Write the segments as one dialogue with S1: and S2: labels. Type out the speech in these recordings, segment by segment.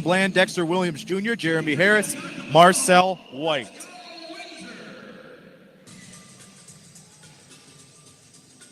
S1: Bland, Dexter Williams Jr., Jeremy Harris, Marcel White.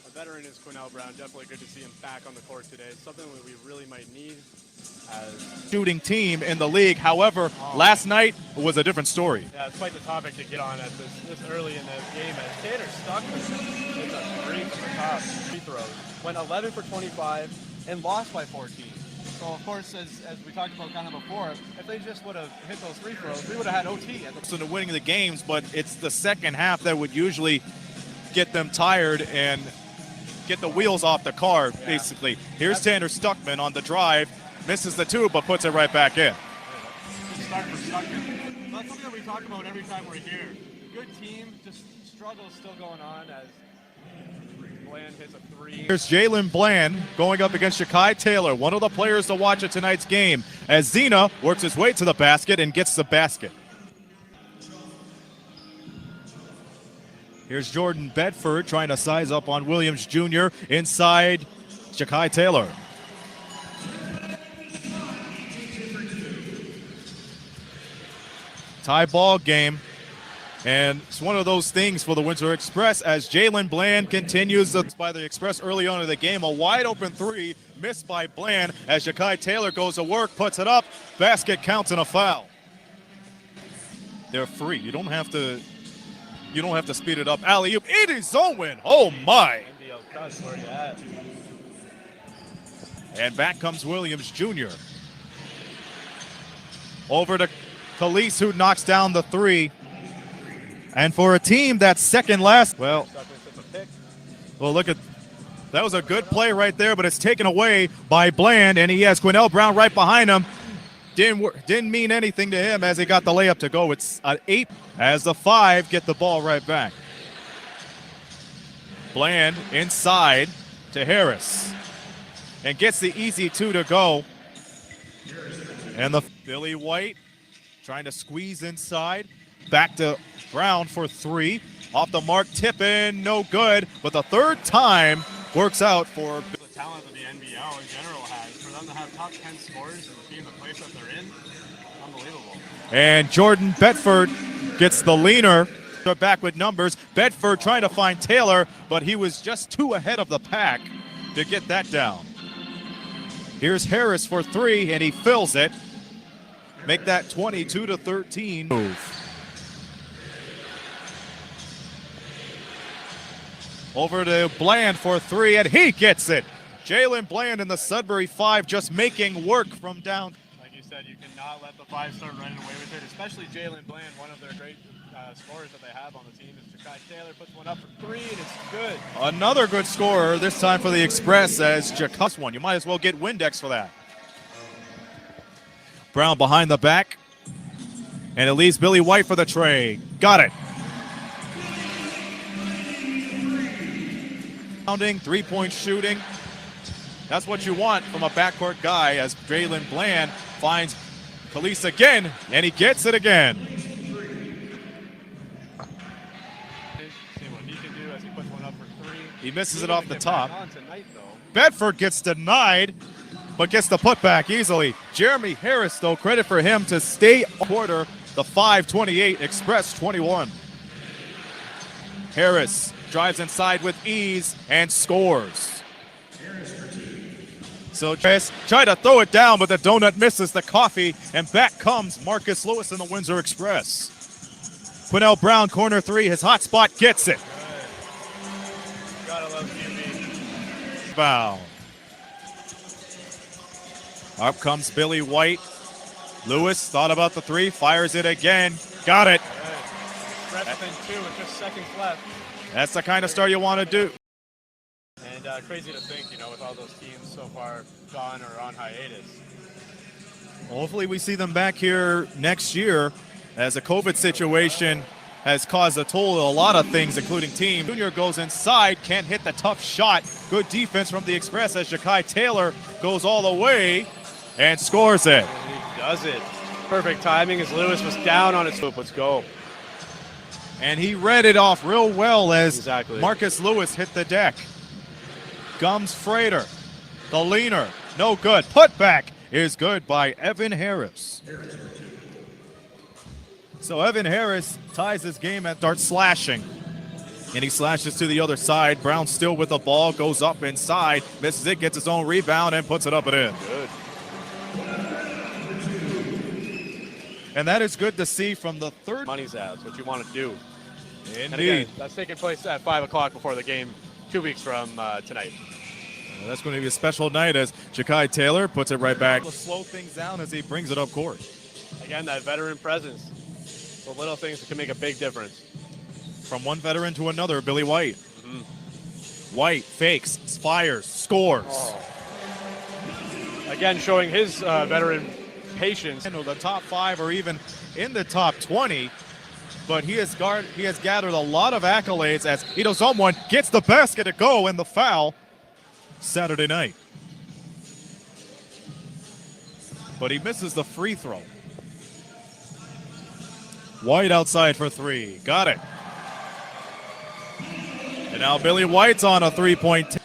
S2: A veteran is Quinnell Brown. Definitely good to see him back on the court today. It's something that we really might need as
S1: shooting team in the league. However, last night was a different story.
S2: Yeah, it's quite the topic to get on at this early in the game. As Tanner Stuckman hits a three from the top. Free throws. Went 11 for 25 and lost by 14. So, of course, as we talked about kind of before, if they just would have hit those free throws, we would have had OT.
S1: So to winning the games, but it's the second half that would usually get them tired and get the wheels off the car, basically. Here's Tanner Stuckman on the drive. Misses the two, but puts it right back in.
S2: Start for Stuckman. That's something that we talk about every time we're here. Good team, just struggle still going on as Bland hits a three.
S1: Here's Jalen Bland going up against Shakai Taylor, one of the players to watch at tonight's game, as Zena works his way to the basket and gets the basket. Here's Jordan Bedford trying to size up on Williams Jr. inside Shakai Taylor. Tie ball game, and it's one of those things for the Windsor Express as Jalen Bland continues by the Express early on in the game. A wide open three missed by Bland as Shakai Taylor goes to work, puts it up, basket counts and a foul. They're free. You don't have to speed it up. Alley-oop, it is zone win. Oh my!
S2: NBL, where you at?
S1: And back comes Williams Jr. Over to Khalees, who knocks down the three. And for a team that's second last, well, look at that. Was a good play right there, but it's taken away by Bland, and he has Quinnell Brown right behind him. Didn't mean anything to him as he got the layup to go. It's an 8 as the 5 get the ball right back. Bland inside to Harris and gets the easy 2 to go. And the Billy White trying to squeeze inside. Back to Brown for 3. Off the mark, tip in, no good. But the third time works out for
S2: the talent that the NBL in general has. For them to have top 10 scores and be in the place that they're in, unbelievable.
S1: And Jordan Bedford gets the leaner. They're back with numbers. Bedford trying to find Taylor, but he was just 2 ahead of the pack to get that down. Here's Harris for 3, and he fills it. Make that 22-13 move. Over to Bland for 3, and he gets it. Jalen Bland in the Sudbury 5 just making work from down.
S2: Like you said, you cannot let the 5 start running away with it, especially Jalen Bland, one of their great scorers that they have on the team. Is Shakai Taylor puts one up for 3, and it's good.
S1: Another good scorer, this time for the Express as Jakus one. You might as well get Windex for that. Brown behind the back, and it leaves Billy White for the tray. Got it. Three-point shooting. That's what you want from a backcourt guy as Jalen Bland finds Khalees again, and he gets it again.
S2: See what he can do as he puts one up for 3.
S1: He misses it off the top.
S2: Tonight,
S1: Bedford gets denied, but gets the putback easily. Jeremy Harris, though, credit for him to stay quarter, the 5-28, Express 21. Harris drives inside with ease and scores. So Chris tried to throw it down, but the donut misses the coffee, and back comes Marcus Lewis in the Windsor Express. Quinnell Brown, corner 3, his hot spot gets it.
S2: Gotta love QB.
S1: Foul. Up comes Billy White. Lewis thought about the 3, fires it again. Got it.
S2: Express within 2 with just seconds left.
S1: That's the kind of start you want to do.
S2: And crazy to think, with all those teams so far gone or on hiatus.
S1: Hopefully we see them back here next year, as the COVID situation has caused a toll of a lot of things, including team. Junior goes inside, can't hit the tough shot. Good defense from the Express as Shakai Taylor goes all the way and scores it.
S2: He does it. Perfect timing as Lewis was down on his foot. Let's go.
S1: And he read it off real well as
S2: Exactly.
S1: Marcus Lewis hit the deck. Gums Frater, the leaner, no good. Put back, is good by Evan Harris. So Evan Harris ties his game and starts slashing. And he slashes to the other side. Brown still with the ball, goes up inside, misses it, gets his own rebound, and puts it up and in.
S2: Good.
S1: And that is good to see from the third.
S2: Money's out. That's what you want to do.
S1: Indeed.
S2: And again, that's taking place at 5 o'clock before the game 2 weeks from tonight.
S1: Well, that's going to be a special night as Jakai Taylor puts it right back. He'll slow things down as he brings it up court.
S2: Again, that veteran presence. The little things that can make a big difference.
S1: From one veteran to another, Billy White. White fakes, fires, scores.
S2: Oh. Again, showing his veteran patience.
S1: In the top 5 or even in the top 20, but he has gathered a lot of accolades as someone gets the basket to go and the foul Saturday night. But he misses the free throw. White outside for 3. Got it. And now Billy White's on a 3-point.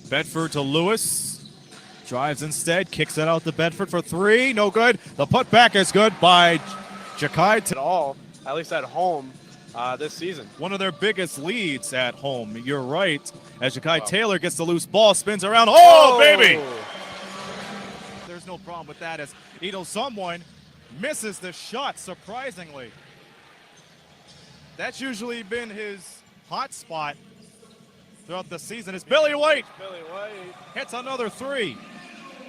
S1: Bedford to Lewis. Drives instead, kicks it out to Bedford for 3. No good. The putback is good by Jakai.
S2: At all, at least at home this season.
S1: One of their biggest leads at home. You're right. As Jakai Taylor gets the loose ball, spins around. Oh, baby! There's no problem with that as someone misses the shot, surprisingly. That's usually been his hot spot throughout the season. It's Billy White.
S2: Billy White
S1: hits another 3.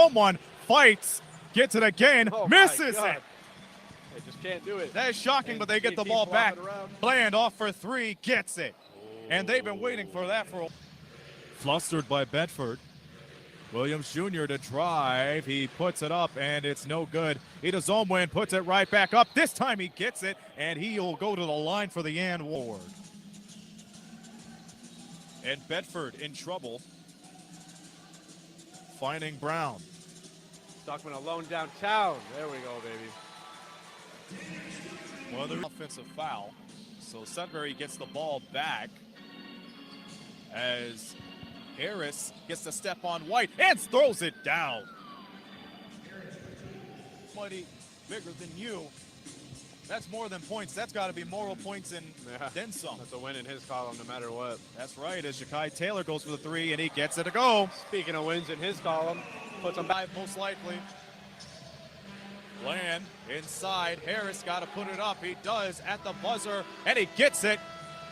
S1: Someone fights, gets it again, misses it.
S2: They just can't do it.
S1: That is shocking, but they get the ball back. Bland off for 3, gets it. And they've been waiting for that for a while. Flustered by Bedford. Williams Jr. to drive. He puts it up, and it's no good. Idozomwen puts it right back up. This time he gets it, and he'll go to the line for the and Ward. And Bedford in trouble. Finding Brown.
S2: Stockman alone downtown. There we go, baby.
S1: Well, the offensive foul. So Sudbury gets the ball back as Harris gets to step on White and throws it down. Somebody bigger than you. That's more than points. That's got to be moral points and then some.
S2: That's a win in his column no matter what.
S1: That's right, as Jakai Taylor goes for the 3 and he gets it to go.
S2: Speaking of wins in his column, puts him back.
S1: Most likely. Bland inside. Harris got to put it up. He does at the buzzer, and he gets it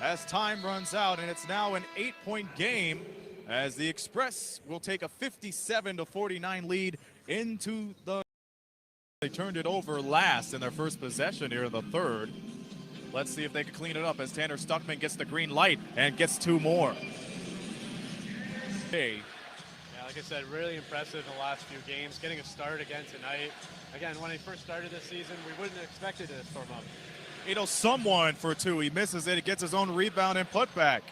S1: as time runs out, and it's now an 8-point game as the Express will take a 57-49 lead into the. They turned it over last in their first possession here in the third. Let's see if they can clean it up as Tanner Stuckman gets the green light and gets 2 more. Hey.
S2: Yeah, like I said, really impressive in the last few games. Getting a start again tonight. Again, when he first started this season, we wouldn't have expected this from him.
S1: Someone for 2. He misses it. He gets his own rebound and putback.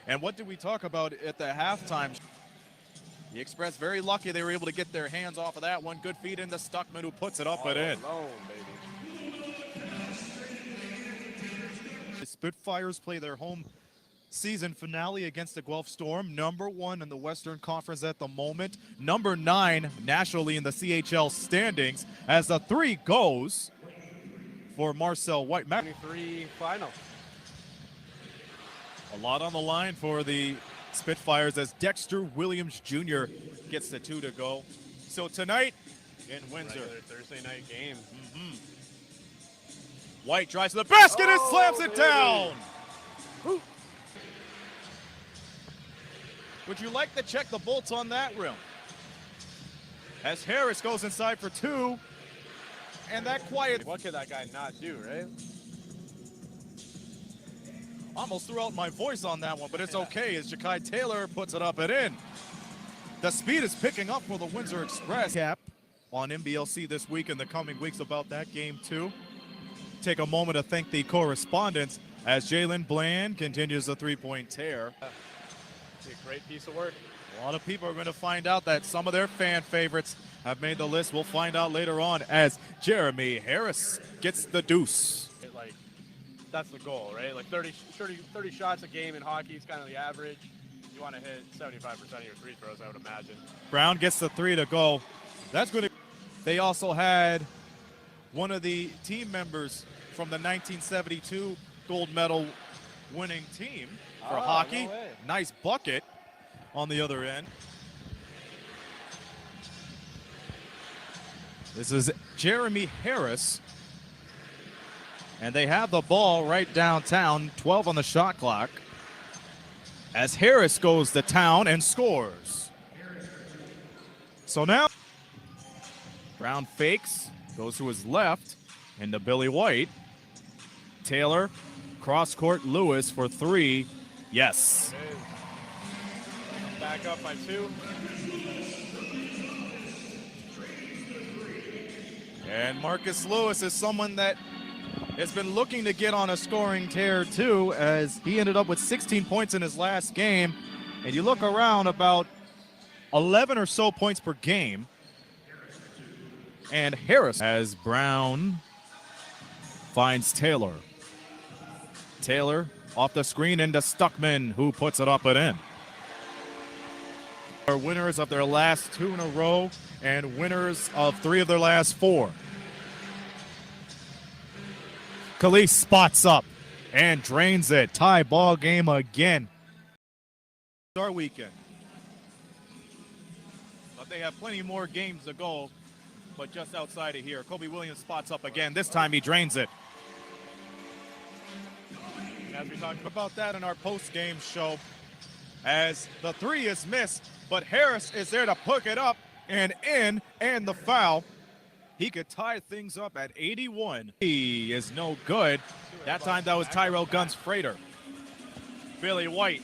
S1: And what did we talk about at the halftime? The Express very lucky they were able to get their hands off of that one. Good feed into Stuckman, who puts it up and in.
S2: Alone, baby.
S1: The Spitfires play their home season finale against the Guelph Storm, #1 in the Western Conference at the moment, #9 nationally in the CHL standings, as the 3 goes for Marcel White.
S2: 23 final.
S1: A lot on the line for the Spitfires as Dexter Williams Jr. gets the 2 to go. So tonight in Windsor.
S2: Regular Thursday night game.
S1: White drives to the basket and slams it down. Woo. Would you like to check the bolts on that rim? As Harris goes inside for 2. And that quiet.
S2: What could that guy not do, right?
S1: Almost threw out my voice on that one, but it's okay as Jakai Taylor puts it up and in. The speed is picking up for the Windsor Express. Cap on NBLC this week and the coming weeks about that game too. Take a moment to thank the correspondents as Jalen Bland continues the 3-point tear.
S2: It's a great piece of work.
S1: A lot of people are going to find out that some of their fan favorites have made the list. We'll find out later on as Jeremy Harris gets the deuce.
S2: That's the goal, right? Like 30 shots a game in hockey is kind of the average. You want to hit 75% of your free throws, I would imagine.
S1: Brown gets the 3 to go. That's good. They also had one of the team members from the 1972 gold medal winning team for hockey.
S2: No way.
S1: Nice bucket on the other end. This is Jeremy Harris. And they have the ball right downtown, 12 on the shot clock, as Harris goes to town and scores. So now Brown fakes, goes to his left, into Billy White. Taylor, cross court, Lewis for 3. Yes.
S2: Back up by 2.
S1: And Marcus Lewis is someone that has been looking to get on a scoring tear too, as he ended up with 16 points in his last game. And you look around, about 11 or so points per game. And Harris, as Brown finds Taylor. Taylor off the screen into Stuckman, who puts it up and in. Are winners of their last 2 in a row and winners of 3 of their last 4. Khalees spots up and drains it. Tie ball game again. Our weekend. But they have plenty more games to go, but just outside of here. Kobe Williams spots up again. This time he drains it. As we talked about that in our post-game show, as the 3 is missed, but Harris is there to pick it up and in, and the foul. He could tie things up at 81. He is no good. That time that was Tyrell Gunn's freighter. Billy White.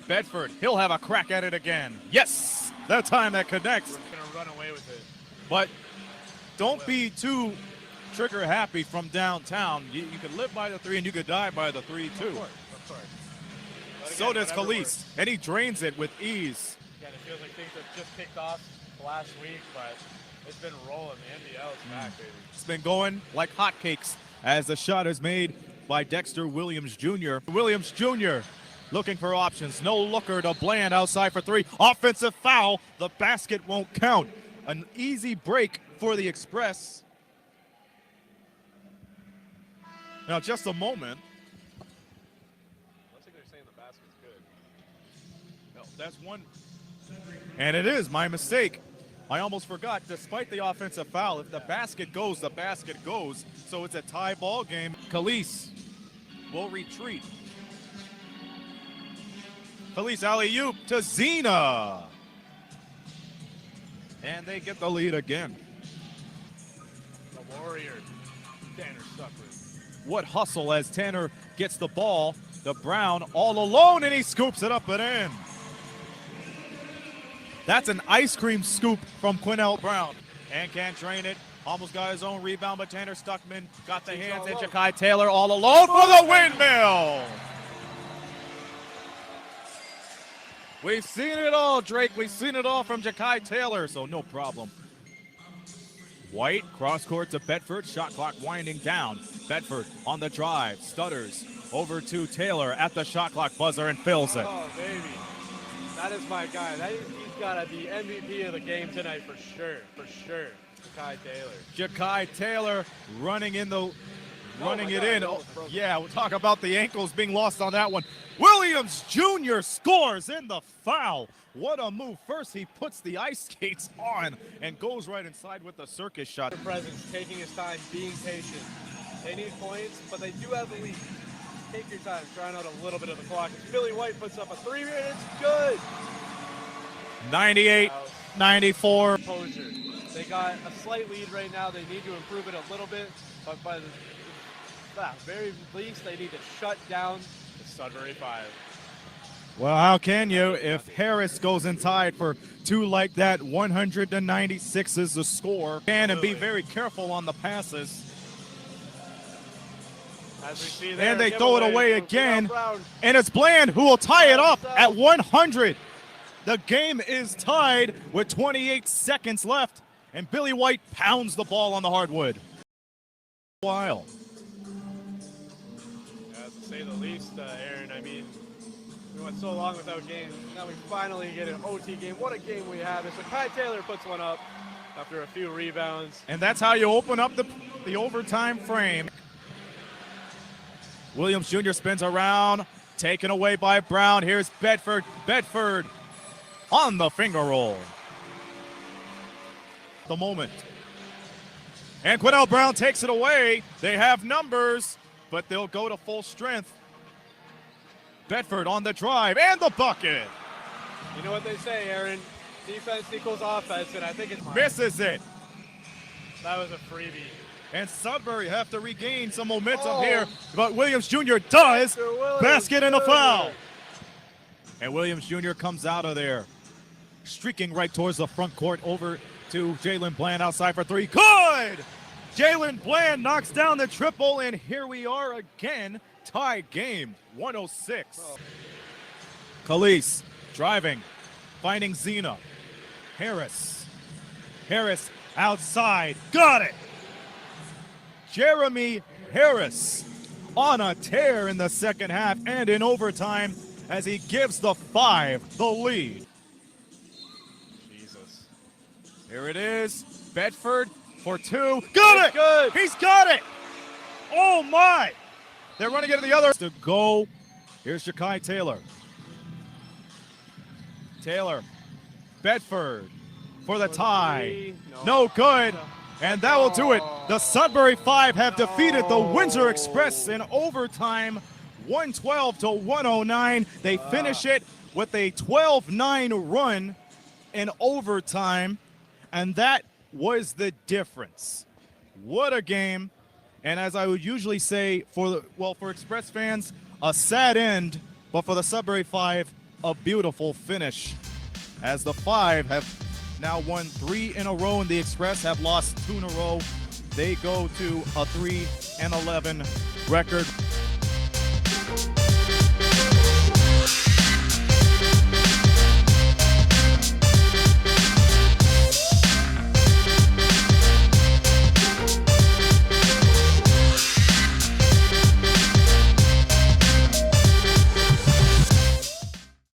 S1: Bedford, he'll have a crack at it again. Yes, that time that connects.
S2: We're going to run away with it.
S1: But don't be too trigger happy from downtown. You could live by the 3 and you could die by the 3 too.
S2: Of course.
S1: So does Khalees, and he drains it with ease.
S2: Yeah, it feels like things have just kicked off last week, but it's been rolling. The NBL is back, baby.
S1: It's been going like hotcakes as the shot is made by Dexter Williams Jr. Williams Jr. looking for options. No looker to Bland outside for 3. Offensive foul. The basket won't count. An easy break for the Express. Now, just a moment.
S2: Looks like they're saying the basket's good.
S1: No, that's one. And it is my mistake. I almost forgot. Despite the offensive foul, if the basket goes, the basket goes. So it's a tie ball game. Khalees will retreat. Khalees alley-oop to Zena. And they get the lead again.
S2: The Warrior, Tanner Sudbury.
S1: What hustle as Tanner gets the ball to Brown all alone, and he scoops it up and in. That's an ice cream scoop from Quinnell Brown. And can't drain it. Almost got his own rebound, but Tanner Stuckman got the hands, and Ja'Kai Taylor all alone for the windmill. We've seen it all, Drake. We've seen it all from Ja'Kai Taylor, so no problem. White, cross court to Bedford, shot clock winding down. Bedford on the drive, stutters over to Taylor at the shot clock buzzer and fills it.
S2: Oh, baby. That is my guy. He's got to be MVP of the game tonight for sure. For sure. Ja'Kai Taylor.
S1: Ja'Kai Taylor running it
S2: God,
S1: in.
S2: that was broken.
S1: Yeah, we'll talk about the ankles being lost on that one. Williams Jr. scores in the foul. What a move. First, he puts the ice skates on and goes right inside with the circus shot.
S2: Presence, taking his time, being patient. They need points, but they do have the lead. Take your time, trying out a little bit of the clock. Billy White puts up a 3 and it's good.
S1: 98-94.
S2: Composure. They got a slight lead right now. They need to improve it a little bit, but by the very least, they need to shut down the Sudbury 5.
S1: Well, how can you if Harris goes in tied for 2 like that? 100-96 is the score. And be very careful on the passes.
S2: As we see there,
S1: And they throw it away
S2: from
S1: again.
S2: Brown.
S1: And it's Bland who will tie it up at 100. The game is tied with 28 seconds left. And Billy White pounds the ball on the hardwood. While.
S2: Yeah, to say the least, Aaron, I mean, We went so long without games. Now we finally get an OT game. What a game we have. As Kai Taylor puts one up after a few rebounds.
S1: And that's how you open up the overtime frame. Williams Jr. spins around, taken away by Brown. Here's Bedford. Bedford on the finger roll. The moment. And Quinnell Brown takes it away. They have numbers, but they'll go to full strength. Bedford on the drive and the bucket.
S2: You know what they say, Aaron? Defense equals offense, and I think it's
S1: Misses it.
S2: That was a freebie.
S1: And Sudbury have to regain some momentum here, but Williams Jr. does. Basket and a foul. And Williams Jr. comes out of there, streaking right towards the front court over to Jalen Bland outside for three. Good! Jalen Bland knocks down the triple, and here we are again, tie game, 106. Khalees driving, finding Zena. Harris outside, got it! Jeremy Harris on a tear in the second half and in overtime as he gives the 5 the lead.
S2: Jesus.
S1: Here it is, Bedford for 2. Got it!
S2: Good.
S1: He's got it! Oh my! They're running it to the other. To go, here's Jakai Taylor. Taylor, Bedford for the tie. No good. And that will do it. The Sudbury 5 have defeated the Windsor Express in overtime, 112 to 109. They finish it with a 12-9 run in overtime, and that was the difference. What a game. And as I would usually say, for Express fans, a sad end, but for the Sudbury 5, a beautiful finish. As the 5 have now won 3 in a row, and the Express have lost 2 in a row. They go to a 3-11 record.